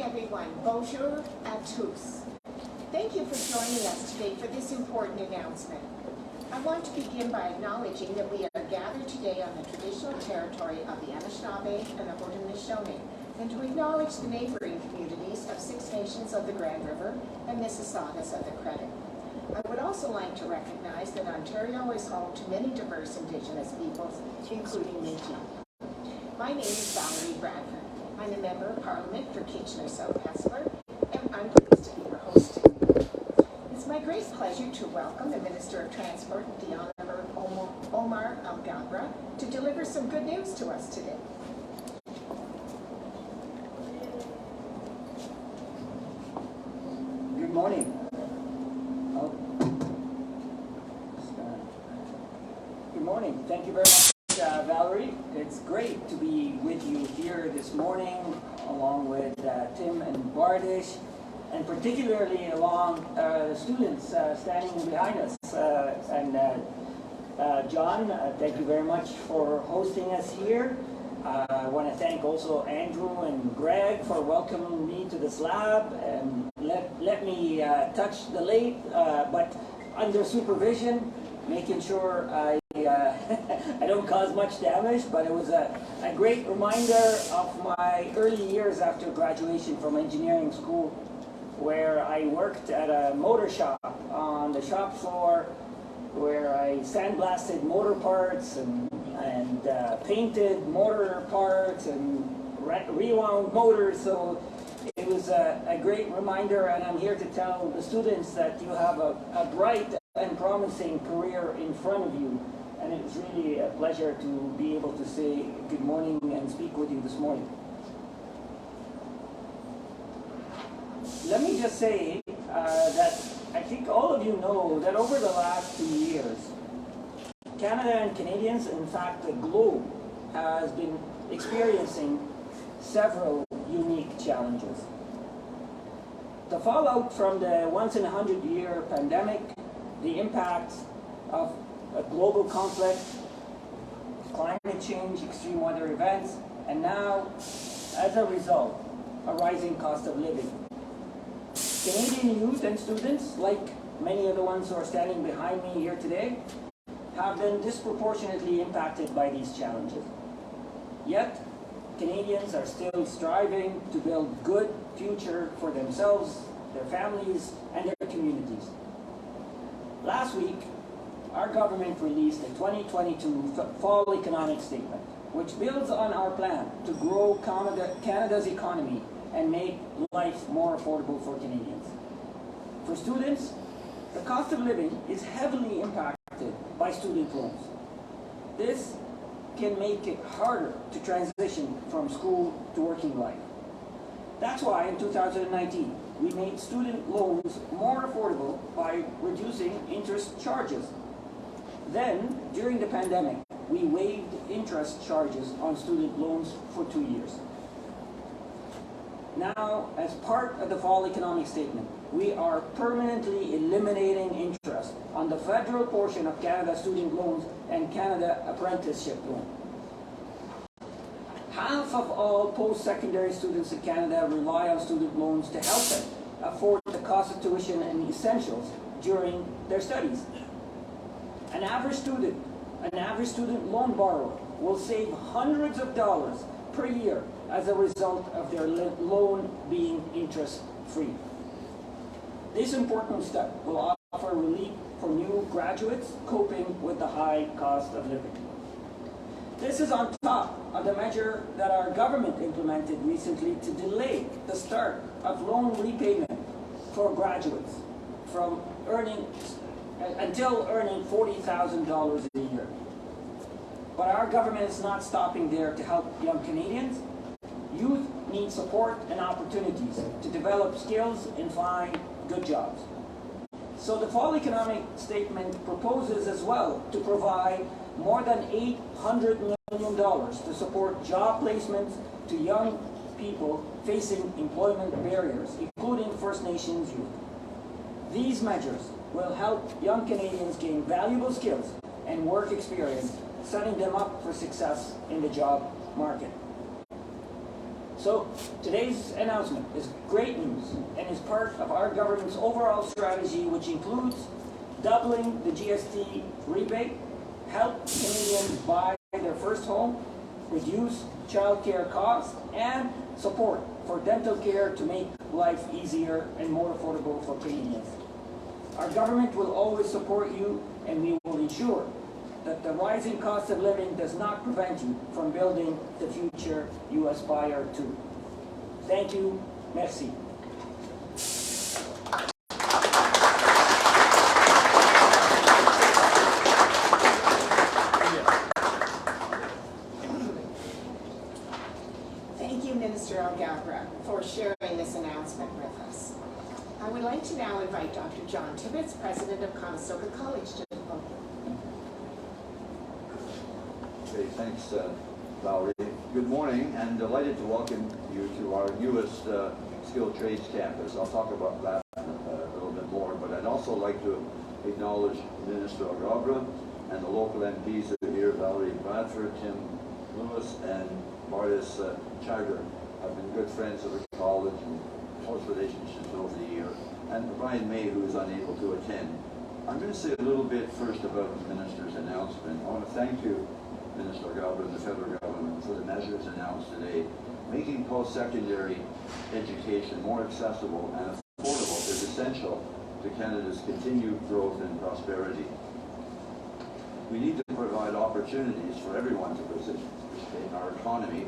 everyone. Bonjour à tous. Thank you for joining us today for this important announcement. I want to begin by acknowledging that we are gathered today on the traditional territory of the Anishinaabe and the Haudenosaunee, and to acknowledge the neighboring communities of Six Nations of the Grand River and Mississaugas of the Credit. I would also like to recognize that Ontario is home to many diverse Indigenous peoples, including Métis. My name is Valerie Bradford. I'm a Member of Parliament for Kitchener South Hessler, and I'm pleased to be your host. It's my great pleasure to welcome the Minister of Transport, the Honourable Omar Alghabrah, to deliver some good news to us today. Good morning. Good morning. Thank you very much, Valerie. It's great to be with you here this morning, along with Tim and Bardish, and particularly along the students standing behind us. John, thank you very much for hosting us here. I want to thank also Andrew and Greg for welcoming me to this lab, and let me touch the lathe, but under supervision, making sure I don't cause much damage. But it was a great reminder of my early years after graduation from engineering school, where I worked at a motor shop on the shop floor, where I sandblasted motor parts and painted motor parts and rewound motors. So it was a great reminder, and I'm here to tell the students that you have a bright and promising career in front of you. And it was really a pleasure to be able to say good morning and speak with you this morning. Let me just say that I think all of you know that over the last 2 years, Canada and Canadians, in fact the globe, has been experiencing several unique challenges. The fallout from the once-in-a-100-year pandemic, the impacts of a global conflict, climate change, extreme weather events, and now, as a result, a rising cost of living. Canadian youth and students, like many of the ones who are standing behind me here today, have been disproportionately impacted by these challenges. Yet, Canadians are still striving to build a good future for themselves, their families, and their communities. Last week, our government released a 2022 Fall Economic Statement, which builds on our plan to grow Canada's economy and make life more affordable for Canadians. For students, the cost of living is heavily impacted by student loans. This can make it harder to transition from school to working life. That's why in 2019, we made student loans more affordable by reducing interest charges. Then, during the pandemic, we waived interest charges on student loans for 2 years. Now, as part of the Fall Economic Statement, we are permanently eliminating interest on the federal portion of Canada student loans and Canada apprenticeship loan. Half of all post-secondary students in Canada rely on student loans to help them afford the cost of tuition and essentials during their studies. An average student loan borrower will save hundreds of dollars per year as a result of their loan being interest-free. This important step will offer relief for new graduates coping with the high cost of living. This is on top of the measure that our government implemented recently to delay the start of loan repayment for graduates from until earning $40,000 a year. But our government is not stopping there to help young Canadians. Youth need support and opportunities to develop skills and find good jobs. So the Fall Economic Statement proposes as well to provide more than $800 million to support job placements to young people facing employment barriers, including First Nations youth. These measures will help young Canadians gain valuable skills and work experience, setting them up for success in the job market. So today's announcement is great news and is part of our government's overall strategy, which includes doubling the GST rebate, help Canadians buy their first home, reduce childcare costs, and support for dental care to make life easier and more affordable for Canadians. Our government will always support you, and we will ensure that the rising cost of living does not prevent you from building the future you aspire to. Thank you. Merci. Thank you, Minister Alghabrah, for sharing this announcement with us. I would like to now invite Dr. John Tibbetts, President of Conestoga College, to the podium. Okay, thanks, Valerie. Good morning, and delighted to welcome you to our newest skilled trades campus. I'll talk about that a little bit more, but I'd also like to acknowledge Minister Alghabrah and the local MPs that are here, Valerie Bradford, Tim Lewis, and Martis Charter. I've been good friends of the college and close relationships over the year, and Brian May, who is unable to attend. I'm going to say a little bit first about the Minister's announcement. I want to thank you, Minister Alghabrah and the federal government, for the measures announced today. Making post-secondary education more accessible and affordable is essential to Canada's continued growth and prosperity. We need to provide opportunities for everyone to participate in our economy,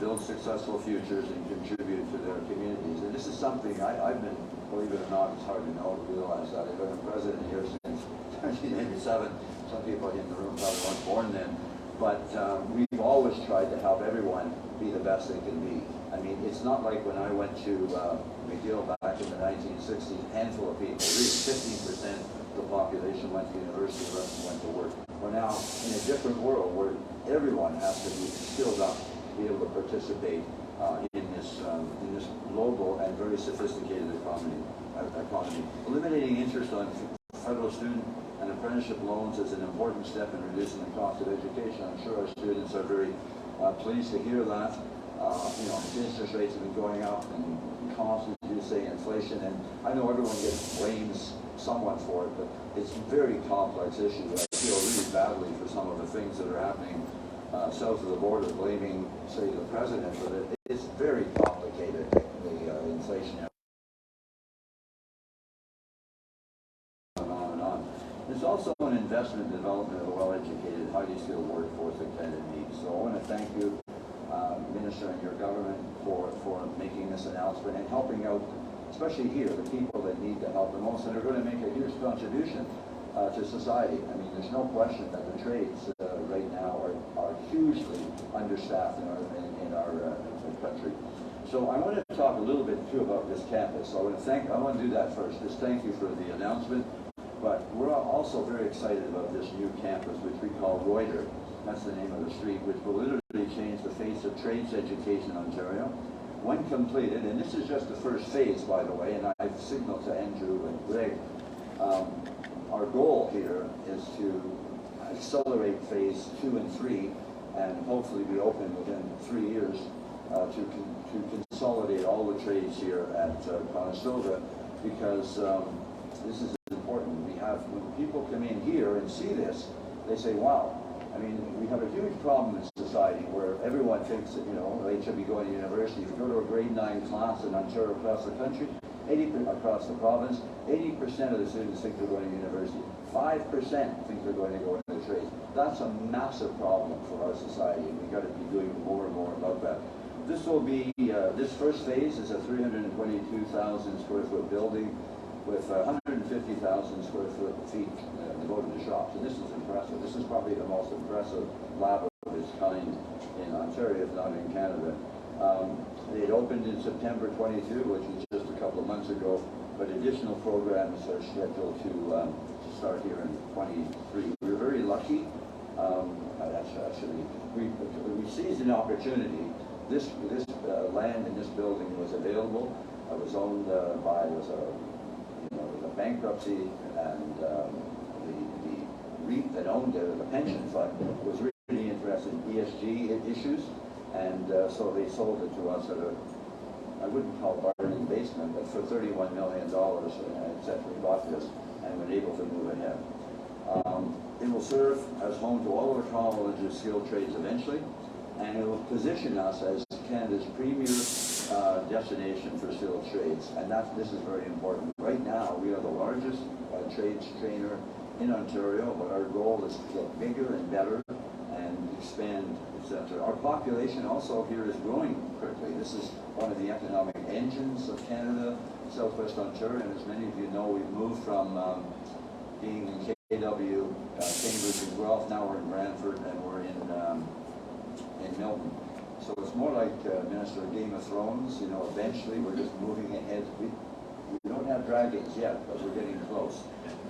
build successful futures, and contribute to their communities. And this is something I've been, believe it or not, it's hard to know, to realize that I've been a president here since 1987. Some people in the room probably weren't born then. But we've always tried to help everyone be the best they can be. I mean, it's not like when I went to McGill back in the 1960s, a handful of people, really 15% of the population went to university, the rest went to work. We're now in a different world where everyone has to be skilled up to be able to participate in this global and very sophisticated economy. Eliminating interest on federal student and apprenticeship loans is an important step in reducing the cost of education. I'm sure our students are very pleased to hear that. Interest rates have been going up, and costs, as you say, inflation, and I know everyone blames someone for it, but it's a very complex issue. I feel really badly for some of the things that are happening south of the border, blaming, say, the president, but it's very complicated, the inflation. There's also an investment in development of a well-educated, highly skilled workforce that Canada needs. So I want to thank you, Minister, and your government for making this announcement and helping out, especially here, the people that need the help the most and are going to make a huge contribution to society. I mean, there's no question that the trades right now are hugely understaffed in our country. So I want to talk a little bit too about this campus. So I want to do that first. Just thank you for the announcement. But we're also very excited about this new campus, which we call Reuter. That's the name of the street, which will literally change the face of trades education in Ontario. When completed, and this is just the first phase, by the way, and I've signaled to Andrew and Greg, our goal here is to accelerate phase 2 and 3, and hopefully be open within 3 years to consolidate all the trades here at Conestoga, because this is important. When people come in here and see this, they say, wow. I mean, we have a huge problem in society where everyone thinks that, they should be going to university. If you go to a grade 9 class in Ontario across the country, across the province, 80% of the students think they're going to university. 5% think they're going to go into the trades. That's a massive problem for our society, and we've got to be doing more and more about that. This will be, this first phase is a 322,000 square foot building with 150,000 square feet devoted to shops. And this is impressive. This is probably the most impressive lab of its kind in Ontario, if not in Canada. It opened in September 22, which was just a couple of months ago, but additional programs are scheduled to start here in 23. We were very lucky. Actually, we seized an opportunity. This land in this building was available. It was owned by, there was a bankruptcy, and the REIT that owned it, the pension fund, was really interested in ESG issues, And so they sold it to us at a, I wouldn't call it bargaining basement, but for $31 million, etc. We bought this and were able to move ahead. It will serve as home to all of our colleges' skilled trades eventually, and it will position us as Canada's premier destination for skilled trades, and this is very important. Right now, we are the largest trades trainer in Ontario, but our goal is to get bigger and better and expand, etc. Our population also here is growing quickly. This is one of the economic engines of Canada, Southwest Ontario, and as many of you know, we've moved from being in KW, Cambridge and Guelph, now we're in Brantford, and we're in Milton. So it's more like Minister of Game of Thrones, you know, eventually we're just moving ahead. We don't have dragons yet, but we're getting close.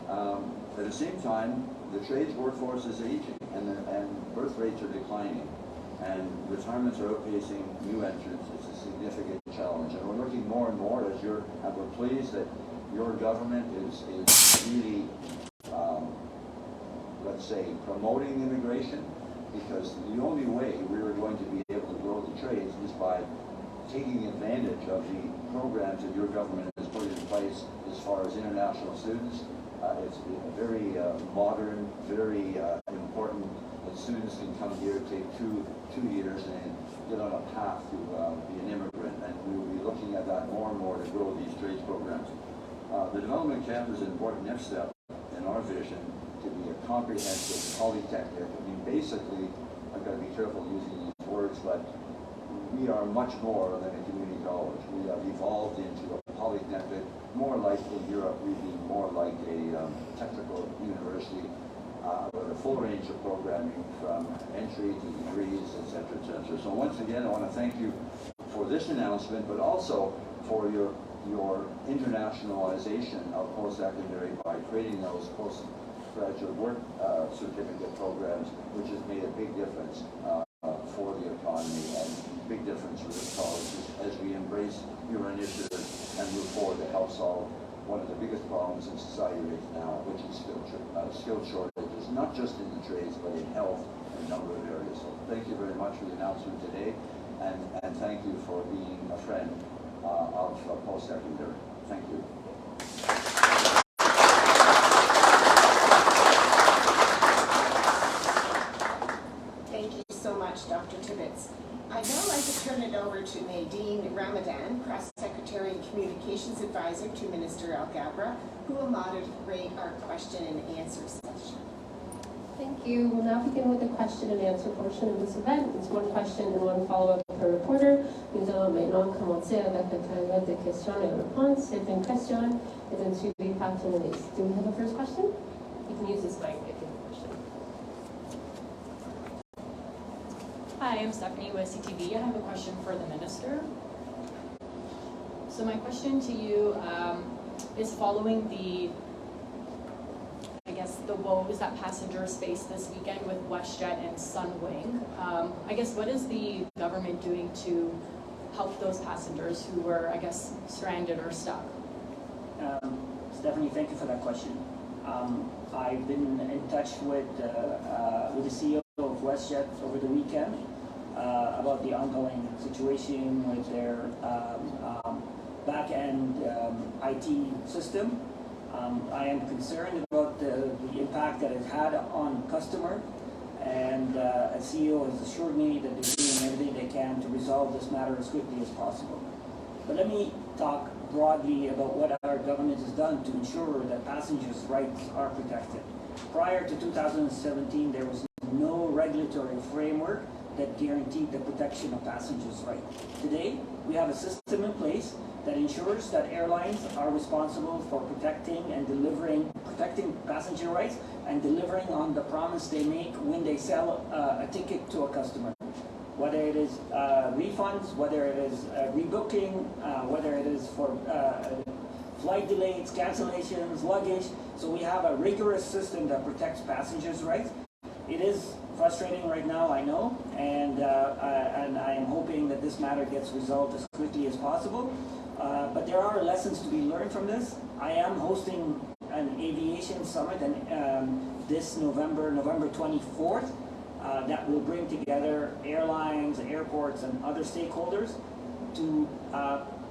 At the same time, the trades workforce is aging, and birth rates are declining, and retirements are outpacing new entrants. It's a significant challenge, and we're looking more and more and we're pleased that your government is really, let's say, promoting immigration, because the only way we are going to be able to grow the trades is by taking advantage of the programs that your government has put in place as far as international students. It's very modern, very important that students can come here, take two years, and get on a path to be an immigrant. And we will be looking at that more and more to grow these trades programs. The development camp is an important next step in our vision to be a comprehensive polytechnic. I mean, basically, I've got to be careful using these words, but we are much more than a community college. We have evolved into a polytechnic, more like in Europe, we'd be more like a technical university with a full range of programming from entry to degrees, etc., etc. So once again, I want to thank you for this announcement, but also for your internationalization of post-secondary by creating those postgraduate work certificate programs, which has made a big difference for the economy and big difference for this college as we embrace your initiative and move forward to help solve one of the biggest problems in society right now, which is skill shortages, not just in the trades, but in health and a number of areas. So thank you very much for the announcement today, and thank you for being a friend of post-secondary. Thank you. Thank you so much, Dr. Tibbetts. I'd now like to turn it over to Nadine Ramadan, Press Secretary and Communications Advisor to Minister Alghabrah, who will moderate our question and answer session. Thank you. We'll now begin with the question and answer portion of this event. It's one question and one follow-up per reporter. Nous allons maintenant commencer avec la période de questions et réponses. C'est une question et une suivi par journaliste. Do we have a first question? You can use this mic if you have a question. Hi, I'm Stephanie with CTV. I have a question for the minister. So my question to you is following the woes that passengers faced this weekend with WestJet and Sunwing. I guess what is the government doing to help those passengers who were, I guess, stranded or stuck? Stephanie, thank you for that question. I've been in touch with the CEO of WestJet over the weekend about the ongoing situation with their back-end IT system. I am concerned about the impact that it had on customer, and a CEO has assured me that they're doing everything they can to resolve this matter as quickly as possible. But let me talk broadly about what our government has done to ensure that passengers' rights are protected. Prior to 2017, there was no regulatory framework that guaranteed the protection of passengers' rights. Today, we have a system in place that ensures that airlines are responsible for protecting passenger rights and delivering on the promise they make when they sell a ticket to a customer. Whether it is refunds, whether it is rebooking, whether it is for flight delays, cancellations, luggage. So we have a rigorous system that protects passengers' rights. It is frustrating right now, I know, and I am hoping that this matter gets resolved as quickly as possible. But there are lessons to be learned from this. I am hosting an aviation summit this November 24th that will bring together airlines, airports, and other stakeholders to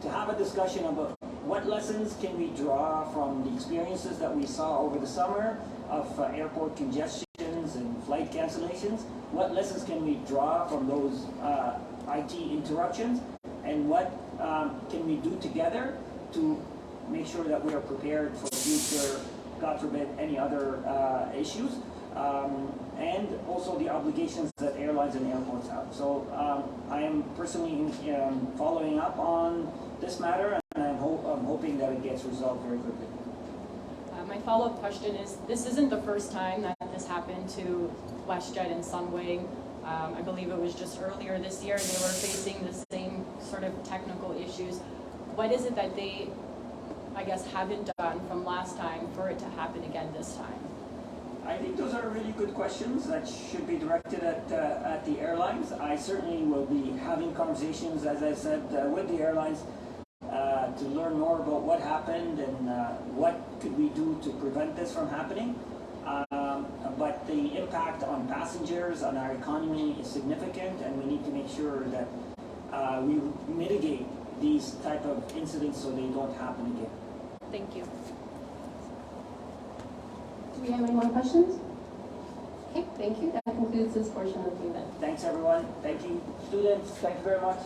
have a discussion about what lessons can we draw from the experiences that we saw over the summer of airport congestions and flight cancellations. What lessons can we draw from those IT interruptions, and what can we do together to make sure that we are prepared for future, God forbid, any other issues, and also the obligations that airlines and airports have. So I am personally following up on this matter, and I'm hoping that it gets resolved very quickly. My follow-up question is, this isn't the first time that this happened to WestJet and Sunwing. I believe it was just earlier this year they were facing the same sort of technical issues. What is it that they, I guess, haven't done from last time for it to happen again this time? I think those are really good questions that should be directed at the airlines. I certainly will be having conversations, as I said, with the airlines to learn more about what happened and what could we do to prevent this from happening. But the impact on passengers, on our economy is significant, and we need to make sure that we mitigate these type of incidents so they don't happen again. Thank you. Do we have any more questions? Okay, thank you. That concludes this portion of the event. Thanks, everyone. Thank you, students. Thank you very much.